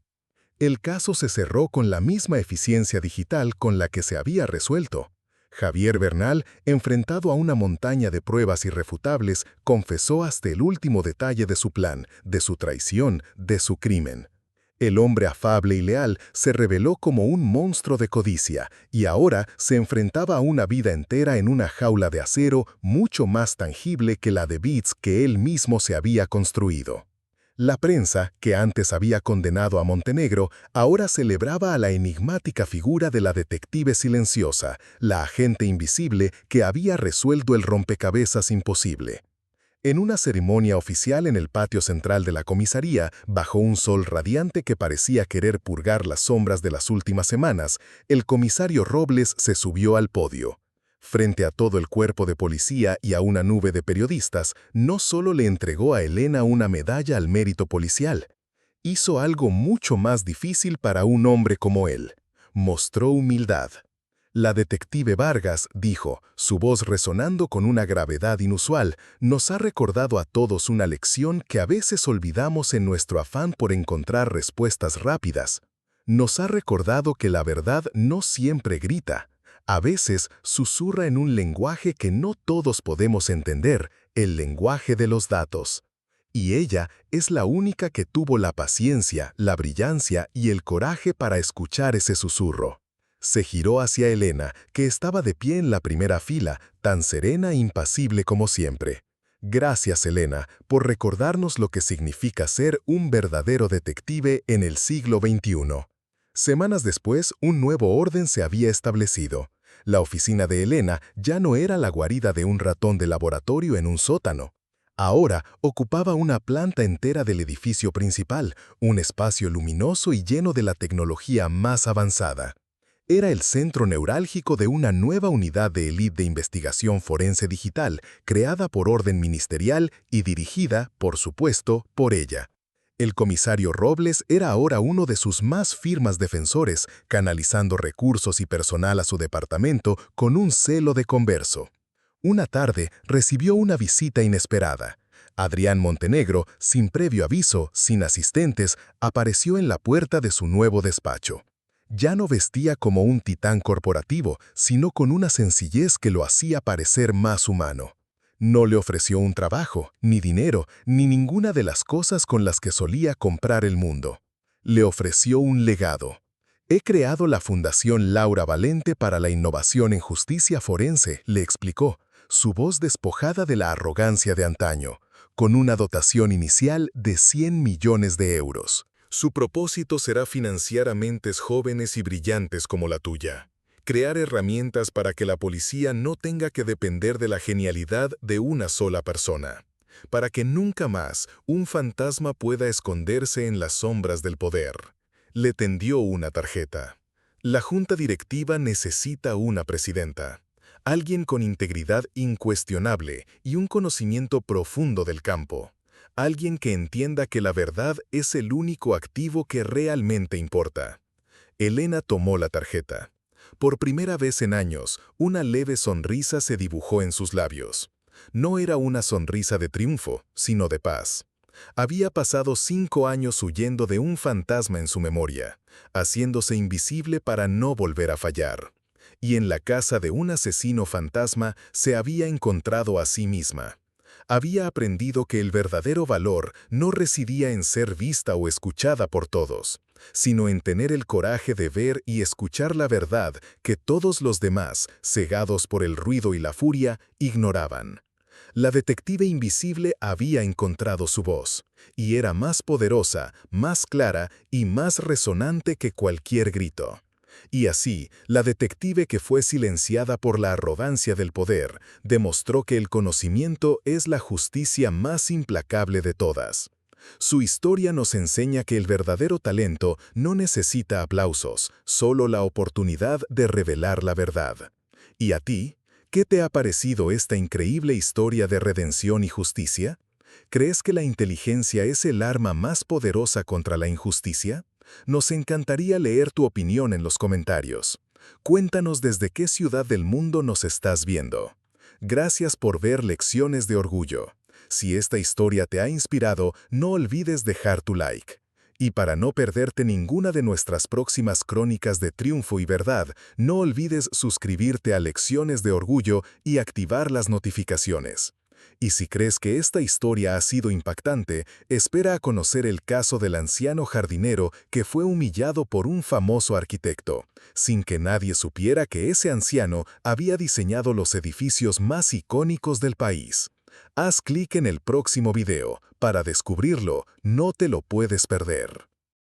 El caso se cerró con la misma eficiencia digital con la que se había resuelto. Javier Bernal, enfrentado a una montaña de pruebas irrefutables, confesó hasta el último detalle de su plan, de su traición, de su crimen. El hombre afable y leal se reveló como un monstruo de codicia y ahora se enfrentaba a una vida entera en una jaula de acero mucho más tangible que la de bits que él mismo se había construido. La prensa, que antes había condenado a Montenegro, ahora celebraba a la enigmática figura de la detective silenciosa, la agente invisible que había resuelto el rompecabezas imposible. En una ceremonia oficial en el patio central de la comisaría, bajo un sol radiante que parecía querer purgar las sombras de las últimas semanas, el comisario Robles se subió al podio. Frente a todo el cuerpo de policía y a una nube de periodistas, no solo le entregó a Elena una medalla al mérito policial, hizo algo mucho más difícil para un hombre como él. Mostró humildad. La detective Vargas, dijo, su voz resonando con una gravedad inusual, nos ha recordado a todos una lección que a veces olvidamos en nuestro afán por encontrar respuestas rápidas. Nos ha recordado que la verdad no siempre grita. A veces susurra en un lenguaje que no todos podemos entender, el lenguaje de los datos. Y ella es la única que tuvo la paciencia, la brillancia y el coraje para escuchar ese susurro. Se giró hacia Elena, que estaba de pie en la primera fila, tan serena e impasible como siempre. Gracias, Elena, por recordarnos lo que significa ser un verdadero detective en el siglo XXI. Semanas después, un nuevo orden se había establecido. La oficina de Elena ya no era la guarida de un ratón de laboratorio en un sótano. Ahora ocupaba una planta entera del edificio principal, un espacio luminoso y lleno de la tecnología más avanzada. era el centro neurálgico de una nueva unidad de élite de investigación forense digital creada por orden ministerial y dirigida, por supuesto, por ella. El comisario Robles era ahora uno de sus más firmes defensores, canalizando recursos y personal a su departamento con un celo de converso. Una tarde recibió una visita inesperada. Adrián Montenegro, sin previo aviso, sin asistentes, apareció en la puerta de su nuevo despacho. Ya no vestía como un titán corporativo, sino con una sencillez que lo hacía parecer más humano. No le ofreció un trabajo, ni dinero, ni ninguna de las cosas con las que solía comprar el mundo. Le ofreció un legado. He creado la Fundación Laura Valente para la Innovación en Justicia Forense, le explicó, su voz despojada de la arrogancia de antaño, con una dotación inicial de 100 millones de euros. Su propósito será financiar a mentes jóvenes y brillantes como la tuya. Crear herramientas para que la policía no tenga que depender de la genialidad de una sola persona. Para que nunca más un fantasma pueda esconderse en las sombras del poder. Le tendió una tarjeta. La junta directiva necesita una presidenta. Alguien con integridad incuestionable y un conocimiento profundo del campo. Alguien que entienda que la verdad es el único activo que realmente importa. Elena tomó la tarjeta. Por primera vez en años, una leve sonrisa se dibujó en sus labios. No era una sonrisa de triunfo, sino de paz. Había pasado 5 años huyendo de un fantasma en su memoria, haciéndose invisible para no volver a fallar. Y en la casa de un asesino fantasma se había encontrado a sí misma. Había aprendido que el verdadero valor no residía en ser vista o escuchada por todos, sino en tener el coraje de ver y escuchar la verdad que todos los demás, cegados por el ruido y la furia, ignoraban. La detective invisible había encontrado su voz, y era más poderosa, más clara y más resonante que cualquier grito. Y así, la detective que fue silenciada por la arrogancia del poder, demostró que el conocimiento es la justicia más implacable de todas. Su historia nos enseña que el verdadero talento no necesita aplausos, solo la oportunidad de revelar la verdad. ¿Y a ti? ¿Qué te ha parecido esta increíble historia de redención y justicia? ¿Crees que la inteligencia es el arma más poderosa contra la injusticia? Nos encantaría leer tu opinión en los comentarios. Cuéntanos desde qué ciudad del mundo nos estás viendo. Gracias por ver Lecciones de Orgullo. Si esta historia te ha inspirado, no olvides dejar tu like. Y para no perderte ninguna de nuestras próximas crónicas de triunfo y verdad, no olvides suscribirte a Lecciones de Orgullo y activar las notificaciones. Y si crees que esta historia ha sido impactante, espera a conocer el caso del anciano jardinero que fue humillado por un famoso arquitecto, sin que nadie supiera que ese anciano había diseñado los edificios más icónicos del país. Haz clic en el próximo video. Para descubrirlo, no te lo puedes perder.